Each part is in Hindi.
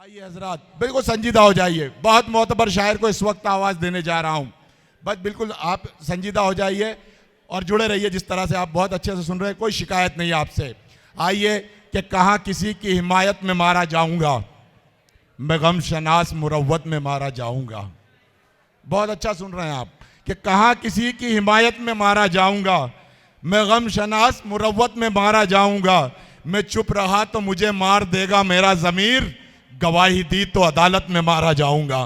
आइए हजरात, बिल्कुल संजीदा हो जाइए। बहुत मोतबर शायर को इस वक्त आवाज़ देने जा रहा हूँ। बस बिल्कुल आप संजीदा हो जाइए और जुड़े रहिए। जिस तरह से आप बहुत अच्छे से सुन रहे हैं, कोई शिकायत नहीं आपसे। आइए कि कहाँ किसी की हिमायत में मारा जाऊँगा, मैं गम शनास मुरव्वत में मारा जाऊँगा। बहुत अच्छा सुन रहे हैं आप कि कहाँ किसी की हिमायत में मारा जाऊँगा, मैं गम शनास मुरव्वत में मारा जाऊँगा। मैं चुप रहा तो मुझे मार देगा मेरा ज़मीर, गवाही दी तो अदालत में मारा जाऊंगा।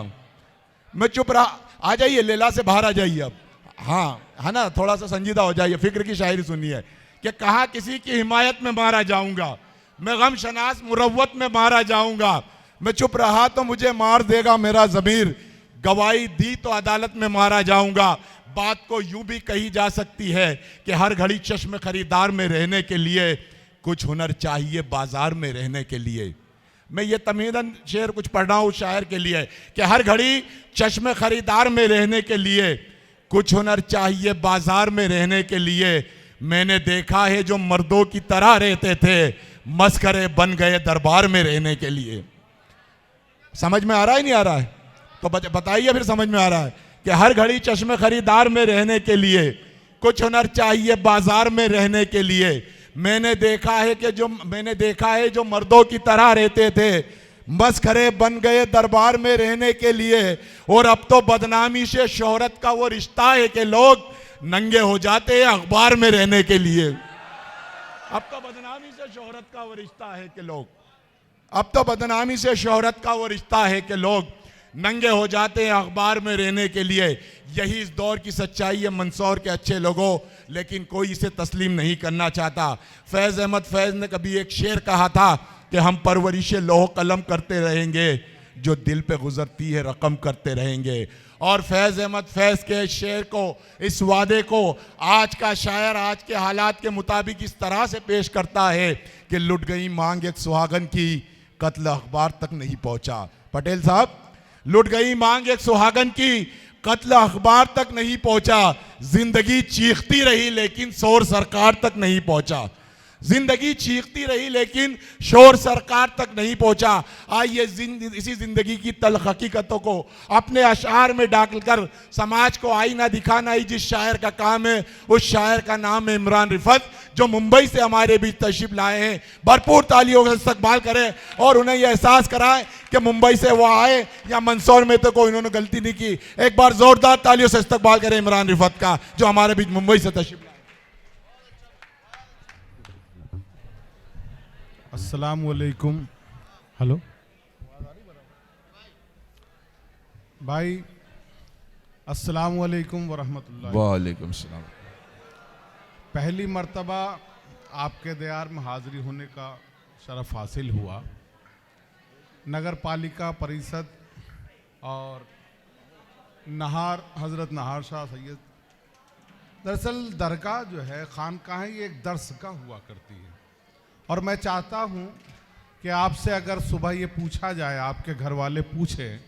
मैं चुप रहा। आ जाइए, लेला से बाहर आ जाइए अब। हाँ है ना, थोड़ा सा संजीदा हो जाइए। फिक्र की शायरी सुनिए कि कहाँ किसी की हिमायत में मारा जाऊंगा, मैं गम शनास मुरव्वत में मारा जाऊंगा। मैं चुप रहा तो मुझे मार देगा मेरा ज़मीर, गवाही दी तो अदालत में मारा जाऊंगा। बात को यूं भी कही जा सकती है कि हर घड़ी चश्म खरीदार में रहने के लिए कुछ हुनर चाहिए बाजार में रहने के लिए। मैं ये तमीदन शेर कुछ पढ़ रहा हूँ उस शायर के लिए कि हर घड़ी चश्मे खरीदार में रहने के लिए कुछ हुनर चाहिए बाजार में रहने के लिए। मैंने देखा है जो मर्दों की तरह रहते थे, मस्खरे बन गए दरबार में रहने के लिए। समझ में आ रहा है नहीं आ रहा है? तो बताइए फिर समझ में आ रहा है कि हर घड़ी चश्मे खरीदार में रहने के लिए कुछ हुनर चाहिए बाजार में रहने के लिए। मैंने देखा है जो मर्दों की तरह रहते थे, मस्खरे बन गए दरबार में रहने के लिए। और अब तो बदनामी से शोहरत का वो रिश्ता है कि लोग नंगे हो जाते हैं अखबार में रहने के लिए। अब तो बदनामी से शोहरत का वो रिश्ता है कि लोग नंगे हो जाते हैं अखबार में रहने के लिए। यही इस दौर की सच्चाई है मंदसौर के अच्छे लोगों, लेकिन कोई इसे तस्लीम नहीं करना चाहता। फैज़ अहमद फैज़ ने कभी एक शेर कहा था कि हम परवरिश लोह कलम करते रहेंगे, जो दिल पे गुजरती है रकम करते रहेंगे। और फैज़ अहमद फैज़ के शेर को, इस वादे को आज का शायर आज के हालात के मुताबिक इस तरह से पेश करता है कि लुट गई मांग एक सुहागन की, कत्ल अखबार तक नहीं पहुंचा। पटेल साहब, लुट गई मांग एक सुहागन की, कत्ल अखबार तक नहीं पहुंचा। जिंदगी चीखती रही लेकिन शोर सरकार तक नहीं पहुंचा। जिंदगी चीखती रही लेकिन शोर सरकार तक नहीं पहुंचा। आइए इसी जिंदगी की तल्ख हकीकतों को अपने अशार में डालकर समाज को आईना दिखाना ही जिस शायर का काम है, उस शायर का नाम है इमरान रिफत, जो मुंबई से हमारे बीच तशरीफ लाए हैं। भरपूर तालियों का इस्तकबाल करें और उन्हें यह एहसास कराएं कि मुंबई से वो आए या मंदसौर में तो कोई इन्होंने गलती नहीं की। एक बार जोरदार तालियों से इस्तकबाल करें इमरान रिफत का, जो हमारे बीच मुंबई से तशरीफ लाए। अस्सलाम वालेकुम। हेलो भाई, अस्सलाम वालेकुम वरहमतुल्लाह। वालेकुम सलाम। पहली मर्तबा आपके दयार में हाज़िरी होने का शरफ हासिल हुआ। नगर पालिका परिषद और हज़रत नहार शाह सैयद, दरअसल दरगाह जो है खानकाहें ये एक दर्सगाह हुआ करती है। और मैं चाहता हूँ कि आपसे अगर सुबह ये पूछा जाए, आपके घर वाले पूछें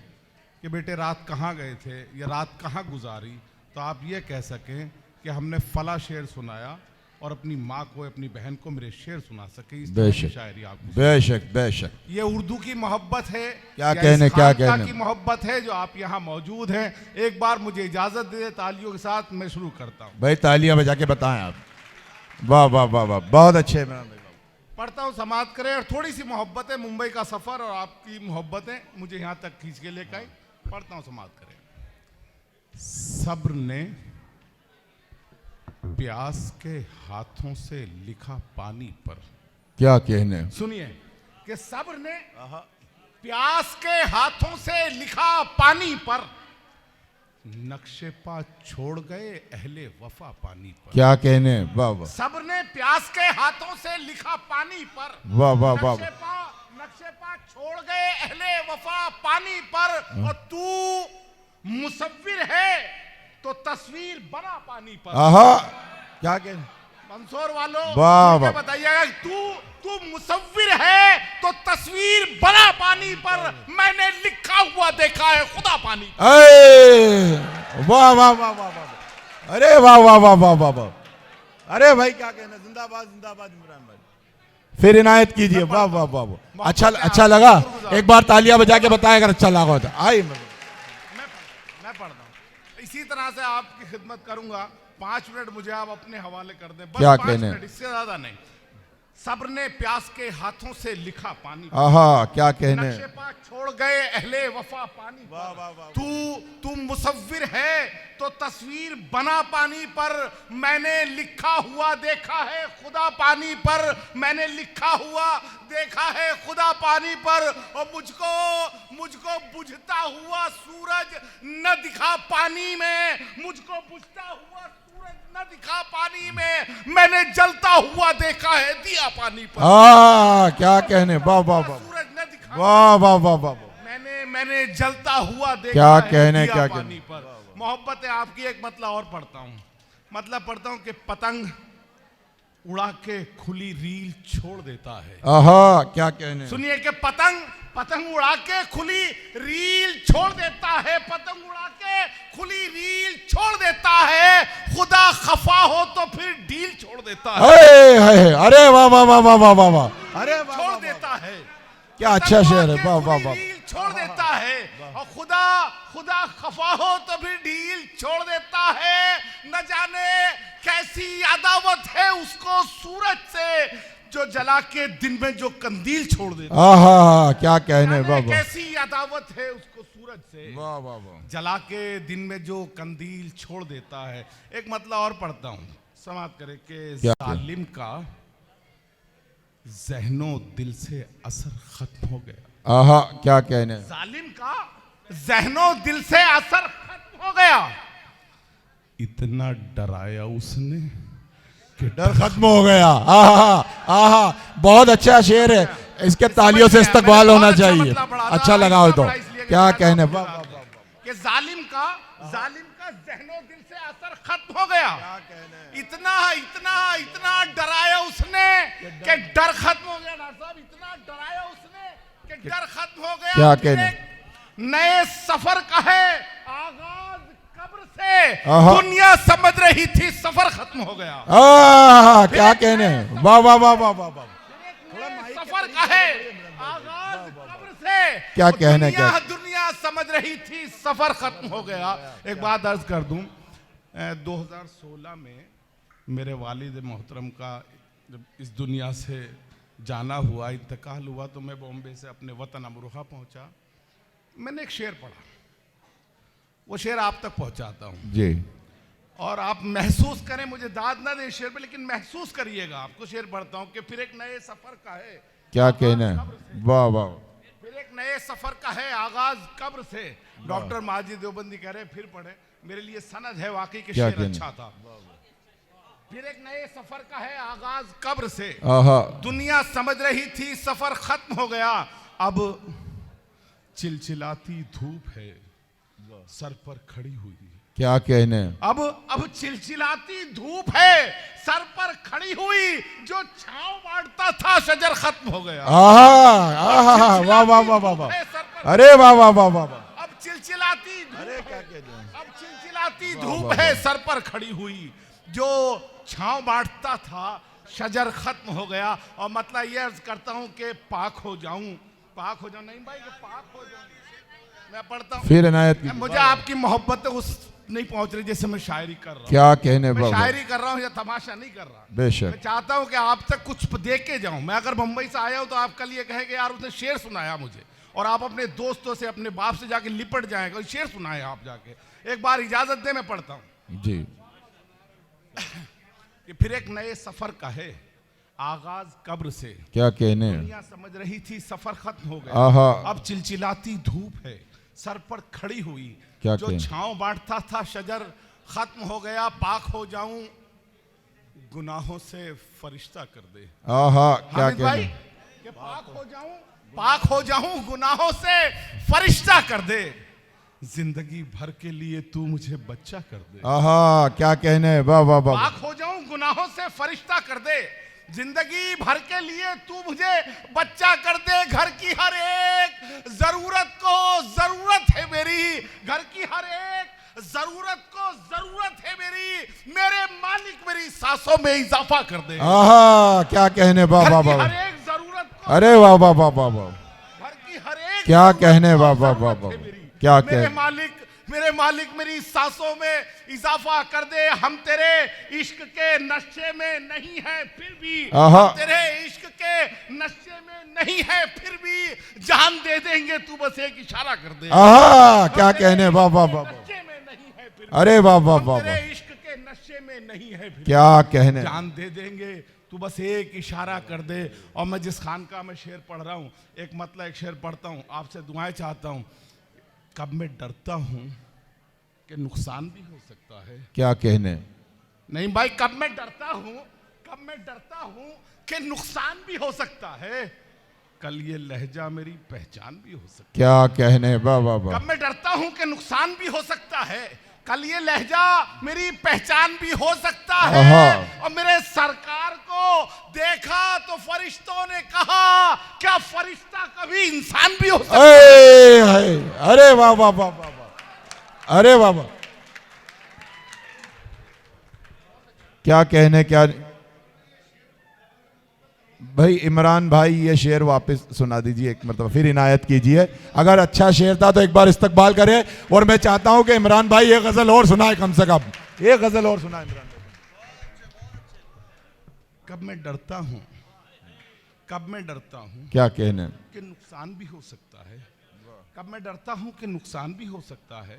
कि बेटे रात कहाँ गए थे या रात कहाँ गुजारी, तो आप ये कह सकें कि हमने फला शेर सुनाया और अपनी माँ को, अपनी बहन को मेरे शेर सुना सके। इस तरह की शायरी आपको बेशक बेशक ये उर्दू की मोहब्बत है, क्या कहने की मोहब्बत है जो आप यहाँ मौजूद हैं। एक बार मुझे इजाज़त दे, तालियों के साथ मैं शुरू करता हूँ। भाई तालियां बजा के बताएं आप। वाह वाह वाह वाह, बहुत अच्छे। पढ़ता हूँ, समाप्त करें। और थोड़ी सी मोहब्बत है, मुंबई का सफ़र और आपकी मोहब्बतें मुझे यहाँ तक खींच के लेकर आई। पढ़ता हूँ, समाप्त करें। सब्र ने प्यास के हाथों से लिखा पानी पर। क्या कहने, सुनिए कि सब्र ने प्यास के हाथों से लिखा पानी पर, नक्शे पा छोड़ गए अहले वफा पानी पर। क्या कहने, वाह वाह। सब्र ने प्यास के हाथों से लिखा पानी पर, वाह वाह वाह। नक्शे पा छोड़ गए अहले वफा पानी पर। और तू मुसव्विर है तो तस्वीर बना पानी पर। आहा, क्या कहने मंदसौर वालों, वाह वाह, बताइएगा। तू मुसव्विर है तो तस्वीर बना पानी पर, मैंने लिखा हुआ देखा है खुदा पानी पर। वाह वाह वाह वाह वाह, अरे वाह वाह वाह वाह वाह वाह, अरे भाई क्या कहना। जिंदाबाद जिंदाबाद इमरान भाई। फिर इनायत कीजिए। वाह वाह वाह वाह, अच्छा लगा। एक बार तालियां बजा के बताया अगर अच्छा लगा तो। आई मैं पढ़ता हूँ। इसी तरह से आपकी खिदमत करूंगा। 5 मिनट मुझे आप अपने हवाले कर दें, बस क्या 5 कहने? मिनट, इससे ज्यादा नहीं। सब्र ने प्यास के हाथों से लिखा पानी, आहा क्या कहने। नक्शे पा छोड़ गए अहले वफा पानी पर। तू मुसव्विर है तो तस्वीर बना पानी पर। मैंने लिखा हुआ देखा है खुदा पानी पर। मैंने लिखा हुआ देखा है खुदा पानी पर। और मुझको बुझता हुआ सूरज न दिखा पानी में। मुझको बुझता हुआ सूरज न दिखा पानी में। मैंने जलता हुआ देखा है दिया पानी पर। क्या कहने। वाह वाह वाह, सूरज न दिखा। वाह वाह वाह वाह। मैंने जलता हुआ देखा क्या है कहने, दिया क्या पानी पर। मोहब्बत है आपकी। एक मतलब और पढ़ता हूँ। मतलब पढ़ता हूँ कि पतंग उड़ा के खुली रील छोड़ देता है। आहा क्या कहने। सुनिए कि पतंग उड़ा के खुली रील छोड़ देता है। पतंग उड़ा के खुली रील छोड़ देता है। खुदा खफा हो तो फिर डील छोड़ देता है। अरे वाह वाह वाह वाह वाह वाह वाह, अरे छोड़ देता है। क्या अच्छा शेर है। वाह वाह वाह, छोड़ देता है। और खुदा खफा हो तो भी ढील छोड़ देता है। न जाने कैसी अदावत है उसको सूरज से, जो जला के दिन में जो कंदील छोड़ देता। आहा क्या कहने। वाह वाह, कैसी अदावत है उसको सूरज से, वाह वाह वाह, जला के दिन में जो कंदील छोड़ देता है। एक मतलब और पढ़ता हूँ, समाप्त करें कि जालिम का ज़हनो दिल से असर खत्म हो गया। आहा क्या कहने। जालिम का ज़हनो दिल से असर खत्म हो गया। इतना डराया उसने कि डर खत्म हो गया। आहा आहा बहुत अच्छा शेर है। इसके तालियों से इस्तकबाल होना चाहिए। अच्छा लगा हो तो। क्या कहने। वाह वाह वाह, कि जालिम का ज़हनो दिल से असर खत्म हो गया। इतना डराया उसने कि डर खत्म हो गया। डॉक्टर साहब इतना डराया उसने कि डर खत्म हो गया। क्या कहने। नए सफर का है आगाज कब्र से। दुनिया समझ रही थी सफर खत्म हो गया। क्या कहने। वाह वाह वाह वाह वाह, सफर का है आगाज कब्र से। क्या कहने। क्या दुनिया समझ रही थी सफर खत्म हो गया। एक बात अर्ज कर दूं, 2016 में मेरे वालिद मोहतरम का जब इस दुनिया से जाना हुआ, इंतकाल हुआ, तो मैं बॉम्बे से अपने वतन अमरोहा पहुंचा। मैंने एक शेर पढ़ा, वो शेर आप तक पहुंचाता हूं जी। और आप महसूस करें, मुझे दाद ना दें शेर पे, लेकिन महसूस करिएगा। आपको शेर पढ़ता हूं कि फिर एक नए सफर का है। क्या कहना है। वाह वाह, फिर एक नए सफर का है आगाज कब्र से। डॉक्टर माजिद देवबंदी कह रहे फिर पढ़े, मेरे लिए सनद है वाकई कि शेर अच्छा था। फिर एक नए सफर का है आगाज कब्र से। दुनिया समझ रही थी सफर खत्म हो गया। अब चिलचिलाती धूप है सर पर खड़ी हुई। क्या कहने। अब चिलचिलाती धूप है सर पर खड़ी हुई। जो छांव बांटता था शजर खत्म हो गया। वाह वाह वाह वाह वाह, अरे वाह वाह वाह वाह। अब चिलचिलाती धूप है सर पर खड़ी हुई। जो छांव बांटता था शजर खत्म हो गया। और मतलब ये अर्ज करता हूं कि पाक हो जाऊं नहीं भाई, कि पाक हो जाऊं। मैं पढ़ता हूं। फिर इनायत की। मुझे आपकी मोहब्बत उस नहीं पहुंच रही जैसे मैं शायरी कर रहा हूं। क्या कहने। मैं शायरी कर रहा हूं या तमाशा नहीं कर रहा। बेशक मैं चाहता हूं कि आप तक कुछ दे के जाऊं। मैं अगर मुंबई से आया हूं तो आप कल ये कहें कि यार उसने शेर सुनाया मुझे, और आप अपने दोस्तों से अपने बाप से जाके लिपट जाएगा, शेर सुनाए आप जाके। एक बार इजाजत दे, मैं पढ़ता हूं जी। कि फिर एक नए सफर का है आगाज कब्र से। क्या कहने। दुनिया समझ रही थी सफर खत्म हो गया। अब चिलचिलाती धूप है सर पर खड़ी हुई। जो छांव बांटता था शजर खत्म हो गया। पाक हो जाऊं गुनाहों से फरिश्ता कर दे। क्या कहने। कि पाक हो जाऊं गुनाहों से फरिश्ता कर दे। जिंदगी भर के लिए तू मुझे बच्चा कर दे। क्या कहने। वाह वाह वाह। पाक हो जाऊं गुनाहों से फरिश्ता कर दे। जिंदगी भर के लिए तू मुझे बच्चा कर दे। घर की हर एक जरूरत को जरूरत है मेरी। घर की हर एक जरूरत को जरूरत है मेरी। मेरे मालिक मेरी सांसों में इजाफा कर दे। क्या कहने। वाह वाह वाह। हर एक अरे वाह वाह वाह वाह वाह, घर की हर एक क्या कहने, वाह वाह वाह जरूरत वाह, है मेरी। क्या मेरे कहने। मालिक मेरी सांसों में इजाफा कर दे। हम तेरे इश्क के नशे में नहीं है फिर भी, आहा। हम तेरे इश्क के नशे में नहीं है फिर भी, जान दे देंगे तू बस एक इशारा कर दे। आहा, क्या कहने, वाह वाह वाह वाह, नशे में नहीं है फिर भी, अरे वाह वाह हम वाह तेरे वाह, इश्क के नशे में नहीं है फिर क्या कहने। भी, जान दे देंगे तू बस एक इशारा कर दे। और मैं जिस खानका में शेर पढ़ रहा हूँ, एक मतलब एक शेर पढ़ता हूँ, आपसे दुआएं चाहता हूँ। कब मैं डरता हूँ कि नुकसान भी हो सकता है। क्या कहने। नहीं भाई, कब मैं डरता हूँ कि नुकसान भी हो सकता है। कल ये लहजा मेरी पहचान भी हो सकती है। क्या कहने, वाह वाह वाह, कब मैं डरता हूँ कि नुकसान भी हो सकता है, कल ये लहजा मेरी पहचान भी हो सकता है। आहा। और मेरे सरकार को देखा तो फरिश्तों ने कहा, क्या फरिश्ता कभी इंसान भी हो सकता है। ए, हाय, अरे वाह वाह वाह वाह वाह, अरे वाह वाह, क्या कहने, क्या। भाई इमरान भाई ये शेर वापस सुना दीजिए एक मरतबा, फिर इनायत कीजिए। अगर अच्छा शेर था तो एक बार इस्तकबाल करें। और मैं चाहता हूं कि इमरान भाई ये गजल और सुनाए, कम से कम एक गजल और सुनाए इमरान भाई। कब मैं डरता हूँ क्या कहने। कि नुकसान भी हो सकता है। कब मैं डरता हूँ कि नुकसान भी हो सकता है,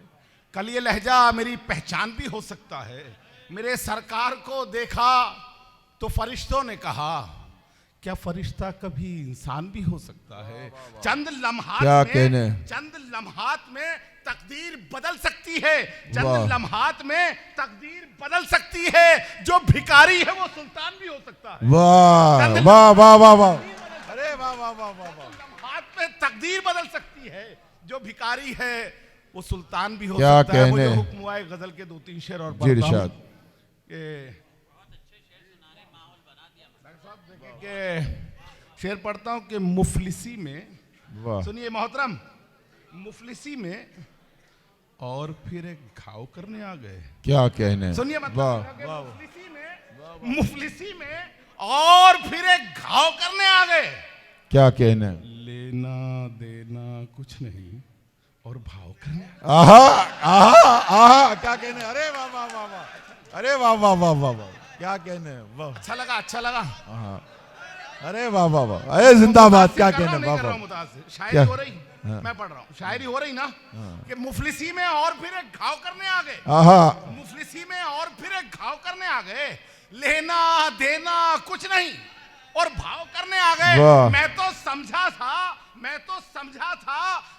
कल ये लहजा मेरी पहचान भी हो सकता है। मेरे सरकार को देखा तो फरिश्तों ने कहा, क्या फरिश्ता कभी इंसान भी हो सकता है। चंद लम्हात में तकदीर बदल सकती है। चंद लम्हात में तकदीर बदल सकती है। जो भिखारी है वो सुल्तान भी हो सकता है। वाह वाह वाह वाह वाह, अरे वाह वाह वाह वाह वाह, लम्हात में तकदीर बदल सकती है। जो भिखारी है वो सुल्तान भी हो क्या सकता है। मुझे कहने। हुक्म हुआ है गजल के 2-3 शेर और जी पढ़ता हूं इरशाद। के शेर पढ़ता हूं कि मुफलिसी में, वाह, सुनिए मोहतरम, मुफलिसी में और फिर एक घाव करने आ गए। क्या कहने, सुनिए वाह मतलब मुफलिसी में और फिर एक घाव करने आ गए। क्या कहने। लेना देना कुछ नहीं और भाव करने। आहा आहा आहा, क्या कहने, अरे वाह वाह वाह वाह, अरे वाह वाह वाह वाह वाह, क्या कहने, वाह, अच्छा लगा। हाँ, अरे वाह वाह वाह, अरे जिंदाबाद, क्या कहने, वाह वाह। शायरी हो रही, मैं पढ़ रहा हूँ, शायरी हो रही ना कि मुफलिसी में और फिर एक घाव करने आ गए। आहा, मुफलिसी में और फिर एक घाव करने आ गए। लेना देना कुछ नहीं और भाव करने आ गए। मैं तो समझा था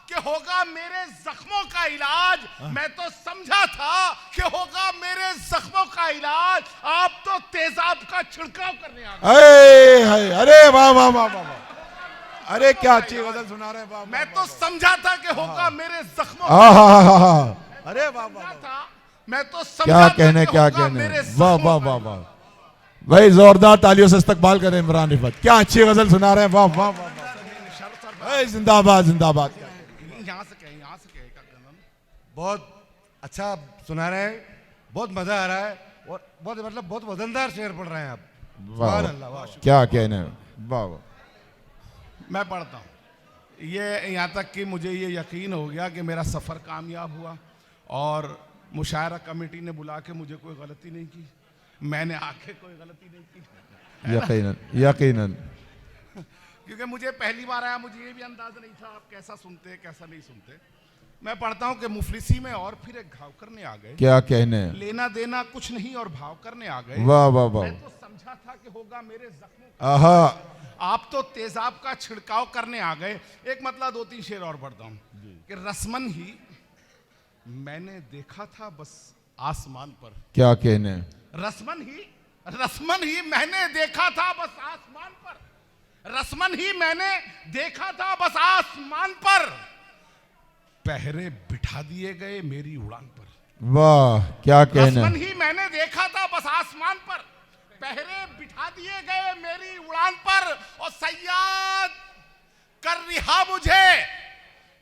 कि होगा मेरे जख्मों का इलाज। मैं तो समझा था कि होगा मेरे जख्मों का इलाज। आप तो तेजाब का छिड़काव करने आ गए। अरे वाह वाह वाह वाह, अरे क्या अच्छी गजल सुना रहे हैं, वाह। मैं तो समझा था कि होगा मेरे जख्मों का, अरे वाह वाह, मैं तो क्या कहने, क्या कहने, वाह वाह वाह वाह। भाई जोरदार तालियों से इस्तकबाल करें इमरान रिफत, क्या अच्छी गजल सुना रहे हैं, वाह वाह वाह वाह, जिंदाबाद जिंदाबाद। यहाँ से कहे बहुत अच्छा सुना रहे हैं, बहुत मजा आ रहा है और बहुत मतलब बहुत वजनदार शेर पढ़ रहे हैं आप। वाह अल्लाह, वाह। क्या कहने, वाह वाह। मैं पढ़ता हूँ। ये यहाँ तक कि मुझे ये यकीन हो गया कि मेरा सफ़र कामयाब हुआ और मुशायरा कमेटी ने बुला के मुझे कोई गलती नहीं की, मैंने आके कोई गलती नहीं की। यकीनन यकीनन, क्योंकि मुझे पहली बार आया, मुझे ये भी अंदाजा नहीं था आप कैसा सुनते कैसा नहीं सुनते। मैं पढ़ता हूँ कि मुफलिसी में और फिर एक घाव करने आ गए। क्या कहने, लेना देना कुछ नहीं और भाव करने आ गए। वाह वाह वाह, मैं तो समझा था कि होगा मेरे जख्मों का, आहा, आप तो तेजाब का छिड़काव करने आ गए। एक मतलब 2-3 शेर और पढ़ता हूँ कि रस्मन ही मैंने देखा था बस आसमान पर। क्या कहने, रस्मन ही मैंने देखा था बस आसमान पर। रस्मन ही मैंने देखा था बस आसमान पर। पहरे बिठा दिए गए मेरी उड़ान पर। वाह, क्या कहने, रस्मन ही मैंने देखा था बस आसमान पर। पहरे बिठा दिए गए मेरी उड़ान पर। और सयाद कर रिहा मुझे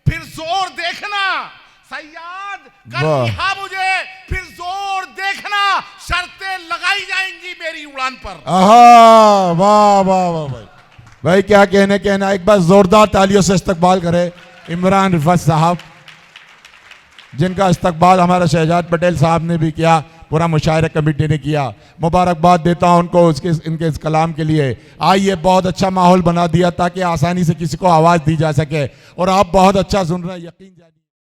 फिर जोर देखना। सयाद कर रिहा मुझे फिर जोर देखना। शर्तें लगाई जाएंगी मेरी उड़ान पर। आहा, वाह वाह वाह भाई, भाई क्या कहना, एक बार जोरदार तालियों से इस्तकबाल करें इमरान रिफत साहब, जिनका इस्तकबाल हमारा शहजाद पटेल साहब ने भी किया, पूरा मुशायरा कमेटी ने किया। मुबारकबाद देता हूं उनको इनके इस कलाम के लिए। आइए, बहुत अच्छा माहौल बना दिया ताकि आसानी से किसी को आवाज़ दी जा सके, और आप बहुत अच्छा सुन रहे हैं, यकीन जानिए।